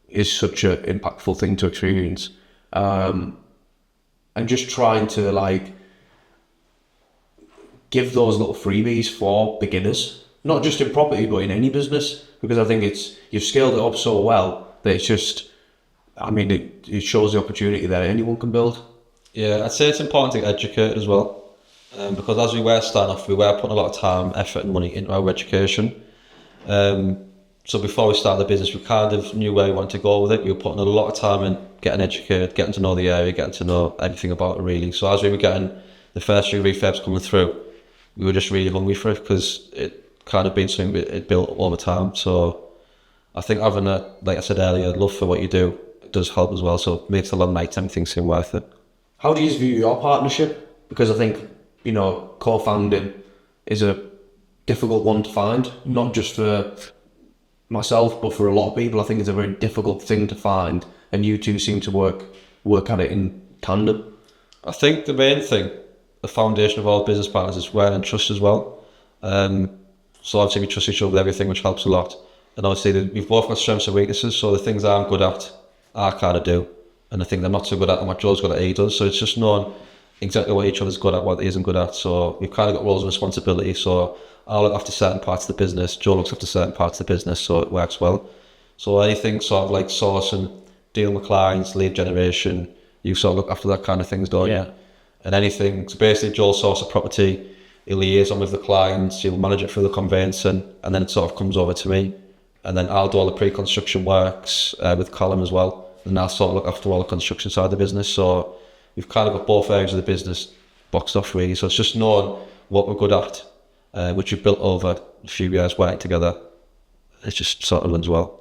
is such an impactful thing to experience. And just trying to like give those little freebies for beginners, not just in property but in any business, because I think you've scaled it up so well that it's just, I mean, it shows the opportunity that anyone can build. Yeah, I'd say it's important to get educated as well, because as we were starting off, we were putting a lot of time, effort and money into our education. So before we started the business, we kind of knew where we wanted to go with it. We were putting a lot of time in getting educated, getting to know the area, getting to know everything about it really. So as we were getting the first few refurbs coming through, we were just really hungry for it because it kind of been something it built over time. So I think having a, like I said earlier, love for what you do, it does help as well. So it makes the long nights, everything seem worth it. How do you view your partnership? Because I think, co-founding is a difficult one to find, not just for myself, but for a lot of people. I think it's a very difficult thing to find, and you two seem to work at it in tandem. I think the main thing, the foundation of all business partners, is well and trust as well. So obviously we trust each other with everything, which helps a lot. And obviously we've both got strengths and weaknesses, so the things I'm good at, I kind of do. And the thing I'm not so good at, and what Joe's good at, he does. So it's just knowing exactly what each other's good at, what he isn't good at. So we've kind of got roles of responsibility. So I look after certain parts of the business, Joe looks after certain parts of the business, so it works well. So anything sort of like sourcing, dealing with clients, lead generation, you sort of look after that kind of things, don't you? And anything, so basically Joel source a property, he'll liaison with the clients, he'll manage it through the conveyancing, and then it sort of comes over to me. And then I'll do all the pre-construction works with Colin as well. And I'll sort of look after all the construction side of the business. So we've kind of got both areas of the business boxed off really. So it's just knowing what we're good at, which we've built over a few years working together. It just sort of runs well.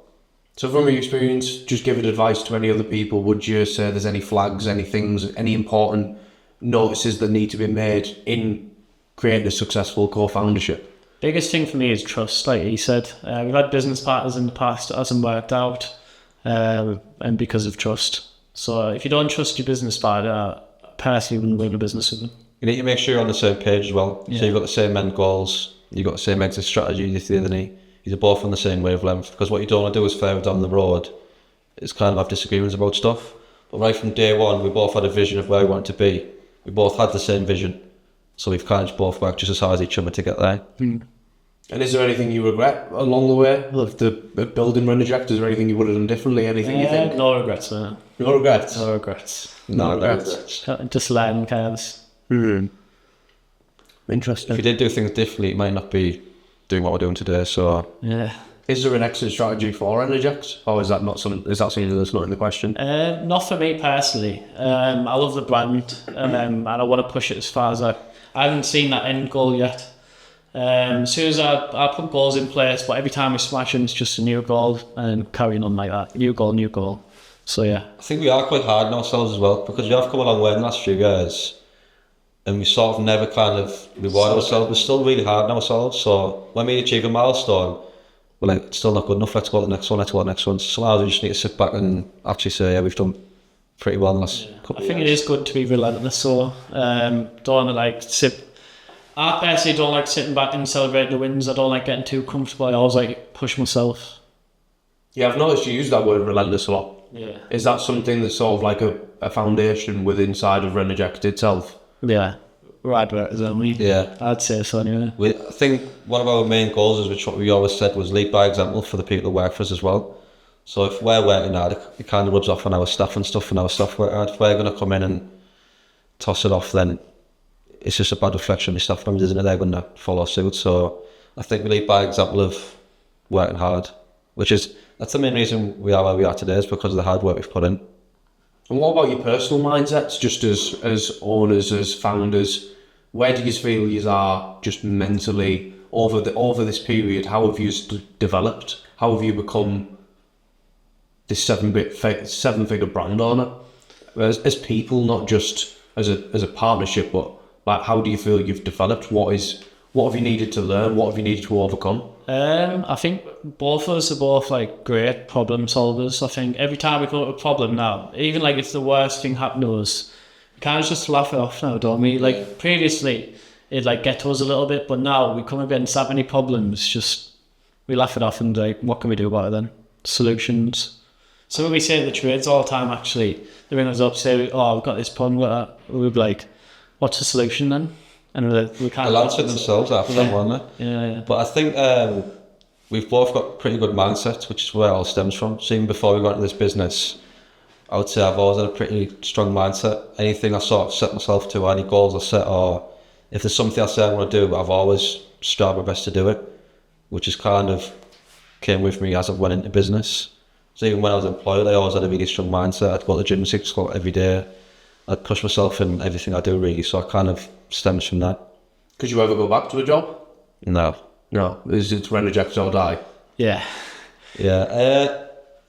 So from your experience, just giving advice to any other people, would you say there's any flags, any things, any important notices that need to be made in creating a successful co-foundership? Biggest thing for me is trust, like he said. We've had business partners in the past that hasn't worked out, and because of trust. So if you don't trust your business partner, I personally wouldn't work a business with them. You need to make sure you're on the same page as well. Yeah. So you've got the same end goals, you've got the same exit strategy, you're both on the same wavelength. Because what you don't want to do is further down the road is kind of have disagreements about stuff. But right from day one, we both had a vision of where we wanted to be. We both had the same vision. So we've kind of both worked just as hard as each other to get there. And is there anything you regret along the way of the building Renoject? Is there anything you would have done differently? Anything you think? No regrets, man. No regrets? No regrets. No regrets. Just learning curves. Interesting. If you did do things differently, it might not be doing what we're doing today. So Yeah. Is there an exit strategy for Renoject? Or is that not something, is that something that's not in the question? Not for me personally. I love the brand, and I want to push it as far as I haven't seen that end goal yet. As soon as I put goals in place, but every time we smash them, it's just a new goal and carrying on like that. New goal. So yeah. I think we are quite hard on ourselves as well, because we have come a long way in the last few years and we sort of never kind of reward ourselves. We're still really hard on ourselves. So when we achieve a milestone, we're like, it's still not good enough, let's go to the next one, So sometimes we just need to sit back and actually say, yeah, we've done pretty well in the last couple of years. I think it is good to be relentless, so don't want to like sit. I personally don't like sitting back and celebrating the wins. I don't like getting too comfortable. I always like push myself. Yeah, I've noticed you use that word relentless a lot. Yeah. Is that something that's sort of like a foundation within inside of Renoject itself? Yeah. Right where it is, aren't we? Yeah. I'd say so anyway. I think one of our main goals is, which what we always said, was lead by example for the people that work for us as well. So if we're working hard, it kind of rubs off on our staff and stuff, and our staff work hard. If we're going to come in and toss it off, then it's just a bad reflection of my staff members, isn't it? They're going to follow suit. So I think we lead by example of working hard, that's the main reason we are where we are today, is because of the hard work we've put in. And what about your personal mindsets, just as owners, as founders? Where do you feel you are just mentally over this period? How have you developed? How have you become this seven-figure brand owner? As people, not just as a partnership, but like, how do you feel you've developed? What have you needed to learn? What have you needed to overcome? I think both of us are both like great problem solvers. I think every time we come up with a problem now, even like it's the worst thing happened to us, we kind of just laugh it off now, don't we? Like previously, it'd like get to us a little bit, but now we come against that many problems, just we laugh it off and like, what can we do about it then? Solutions. So when we say the trades all the time, actually, they ring us up, say, oh, we've got this problem with that. We'll be like, what's the solution then? And we can't. They'll answer themselves after them, won't they? Yeah. But I think we've both got pretty good mindsets, which is where it all stems from. So even before we got into this business, I would say I've always had a pretty strong mindset. Anything I sort of set myself to, any goals I set, or if there's something I say I want to do, I've always strived my best to do it, which is kind of came with me as I went into business. So even when I was employed, I always had a really strong mindset. I'd go to the gym 6 o'clock every day. I'd push myself in everything I do, really. So I kind of stems from that. Could you ever go back to a job? No. Is it Renoject or die? Yeah. Yeah.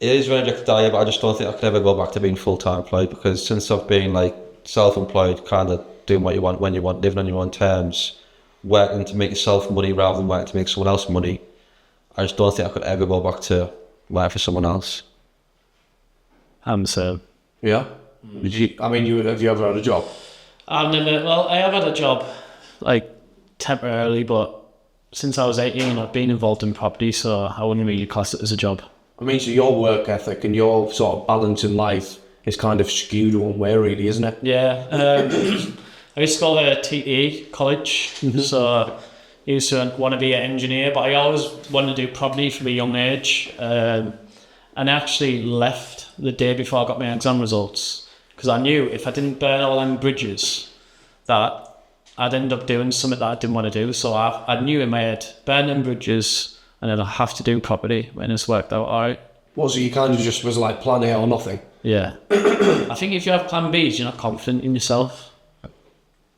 It is Renoject to die, but I just don't think I could ever go back to being full-time employed, because since I've been like self-employed, kind of doing what you want, when you want, living on your own terms, working to make yourself money rather than working to make someone else money, I just don't think I could ever go back to work for someone else. I'm so. Yeah? Have you ever had a job? I have had a job, like, temporarily, but since I was 18, I've been involved in property, so I wouldn't really class it as a job. I mean, so your work ethic and your sort of balance in life is kind of skewed one way, really, isn't it? Yeah. I used to go to TE college, so I used to want to be an engineer, but I always wanted to do property from a young age, and I actually left the day before I got my exam results, because I knew if I didn't burn all them bridges, that I'd end up doing something that I didn't want to do. So I knew in my head, burn them bridges, and then I have to do property, and it's worked out all right. What, so you kind of just was like plan A or nothing? Yeah. I think if you have plan Bs, you're not confident in yourself.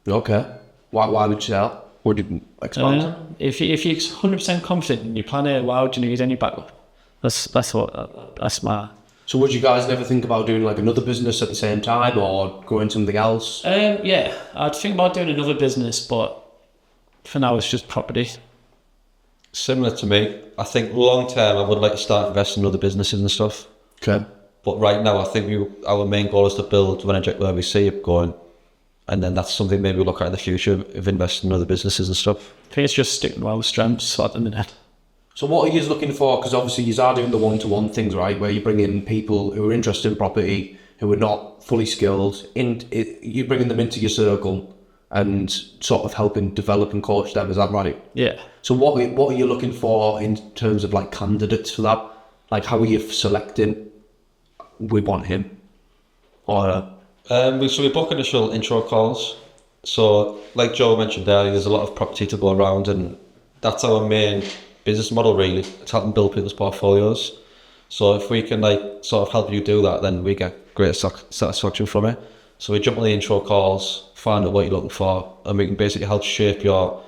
Okay. Why would you say that? Would you expand? If you're 100% confident in your plan A, why would you need any backup? That's my... So would you guys never think about doing like another business at the same time, or going something else? Yeah, I'd think about doing another business, but for now it's just property. Similar to me, I think long term I would like to start investing in other businesses and stuff. Okay. But right now I think our main goal is to build Renoject where we see it going, and then that's something maybe we'll look at in the future, of investing in other businesses and stuff. I think it's just sticking to our strengths at the minute. So what are you looking for? Because obviously you are doing the one-to-one things, right? Where you bring in people who are interested in property, who are not fully skilled. You're bringing them into your circle and sort of helping develop and coach them. Is that right? Yeah. So what are you looking for in terms of like candidates for that? Like how are you selecting? We want him. Or we book initial intro calls. So like Joe mentioned earlier, there's a lot of property to go around, and that's our main business model really. It's helping build people's portfolios. So if we can like sort of help you do that, then we get great satisfaction from it. So we jump on the intro calls, find out what you're looking for, and we can basically help shape your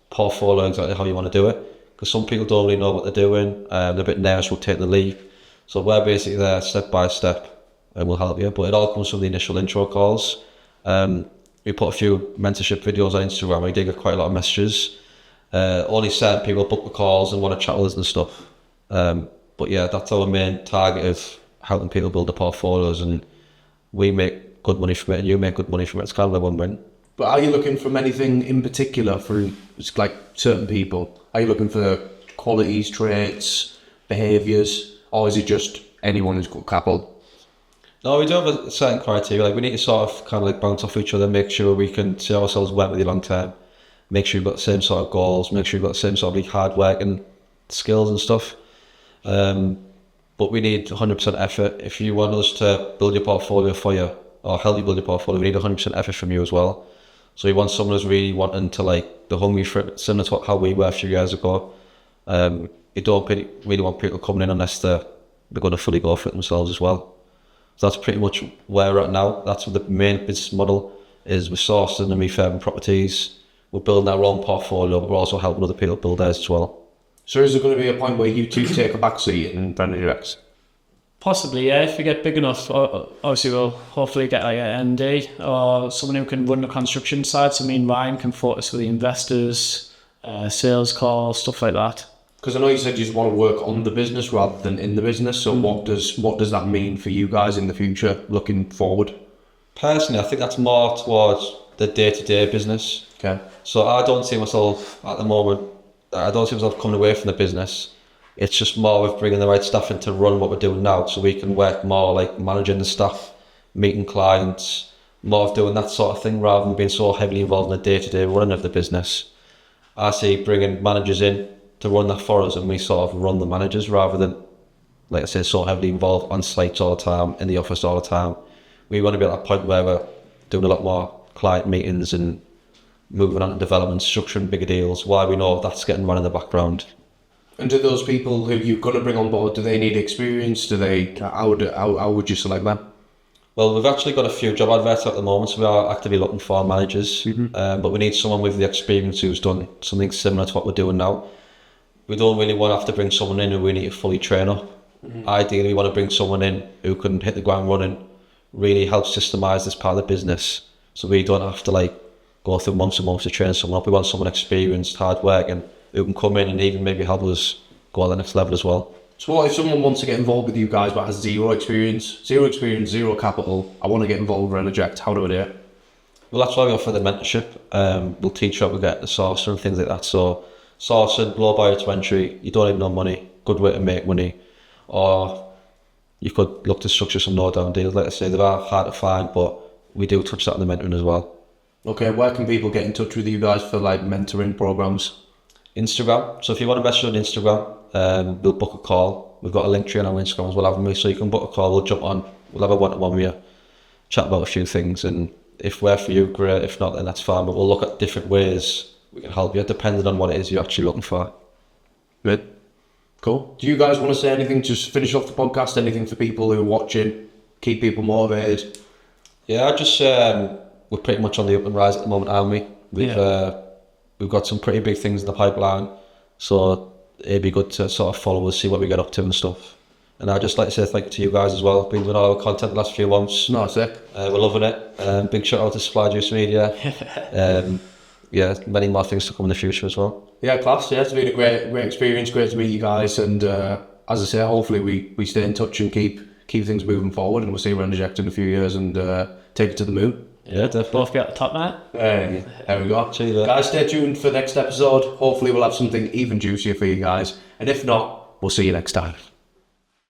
portfolio exactly how you want to do it. Because some people don't really know what they're doing, they're a bit nervous, will take the leap. So we're basically there step by step, and we'll help you. But it all comes from the initial intro calls. We put a few mentorship videos on Instagram. We did get quite a lot of messages. Only certain people book the calls and want to chat with us and stuff. But yeah, that's our main target of helping people build their portfolios, and we make good money from it and you make good money from it. It's kind of a win-win. But are you looking from anything in particular for like certain people? Are you looking for qualities, traits, behaviours, or is it just anyone who's got capital? No, we do have a certain criteria. Like we need to sort of kind of like bounce off each other, make sure we can see ourselves work with you long term. Make sure you've got the same sort of goals, make sure you've got the same sort of like hard work and skills and stuff. But we need 100% effort. If you want us to build your portfolio for you, or help you build your portfolio, we need 100% effort from you as well. So we want someone who's really wanting to like, they're hungry for it, similar to how we were a few years ago. You don't really want people coming in unless they're going to fully go for it themselves as well. So that's pretty much where we're at now. That's what the main business model is. We're sourcing and refurbing properties. We're building our own portfolio, but we're also helping other people build theirs as well. So is there going to be a point where you two take a back seat in Renoject? Possibly, yeah. If we get big enough, obviously we'll hopefully get like an MD or someone who can run the construction side. So me and Ryan can focus with the investors, sales calls, stuff like that. Because I know you said you just want to work on the business rather than in the business. So what does that mean for you guys in the future, looking forward? Personally, I think that's more towards the day-to-day business. Okay. So I don't see myself at the moment, I don't see myself coming away from the business. It's just more of bringing the right staff in to run what we're doing now, so we can work more like managing the staff, meeting clients, more of doing that sort of thing rather than being so heavily involved in the day-to-day running of the business. I see bringing managers in to run that for us, and we sort of run the managers rather than, like I say, so heavily involved on sites all the time, in the office all the time. We want to be at that point where we're doing a lot more client meetings and moving on to development, structuring bigger deals, while we know that's getting run in the background. And do those people who you're going to bring on board, do they need experience? How would you select them? Well, we've actually got a few job adverts at the moment, so we are actively looking for managers. But we need someone with the experience who's done something similar to what we're doing now. We don't really want to have to bring someone in who we need to fully train up. Ideally, we want to bring someone in who can hit the ground running, really help systemize this part of the business, so we don't have to like go through months and months to train someone up. We want someone experienced, hard working, who can come in and even maybe help us go to the next level as well. So what if someone wants to get involved with you guys but has zero experience, zero capital, I want to get involved with Renoject, how do I do it? Well, that's why we offer the mentorship. We'll teach you how to get the sourcer and things like that. So sourcing, low barrier to entry, you don't even know money, good way to make money. Or you could look to structure some no-down deals. Like I say, they are hard to find, but we do touch that in the mentoring as well. Okay, where can people get in touch with you guys for like mentoring programs? Instagram. So if you want to message on Instagram, we'll book a call. We've got a link tree on our Instagram as well, haven't we? So you can book a call, we'll jump on, we'll have a one-to-one with you, chat about a few things, and if we're for you, great. If not, then that's fine. But we'll look at different ways we can help you, depending on what it is you're actually looking for. Good. Cool. Do you guys want to say anything, just finish off the podcast, anything for people who are watching, keep people motivated? Yeah, we're pretty much on the up and rise at the moment, aren't we? We've got some pretty big things in the pipeline, so it'd be good to sort of follow us, see what we get up to and stuff. And I'd just like to say thank you to you guys as well. Been doing all our content the last few months. No, sick. We're loving it. Big shout out to Supply Juice Media. Many more things to come in the future as well. Yeah, class. Yeah, it's been a great experience. Great to meet you guys. And as I say, hopefully we stay in touch and keep things moving forward. And we'll see Renoject in a few years and take it to the moon. Yeah, definitely. Both be at the top, mate. There we go. Guys, stay tuned for the next episode. Hopefully we'll have something even juicier for you guys. And if not, we'll see you next time.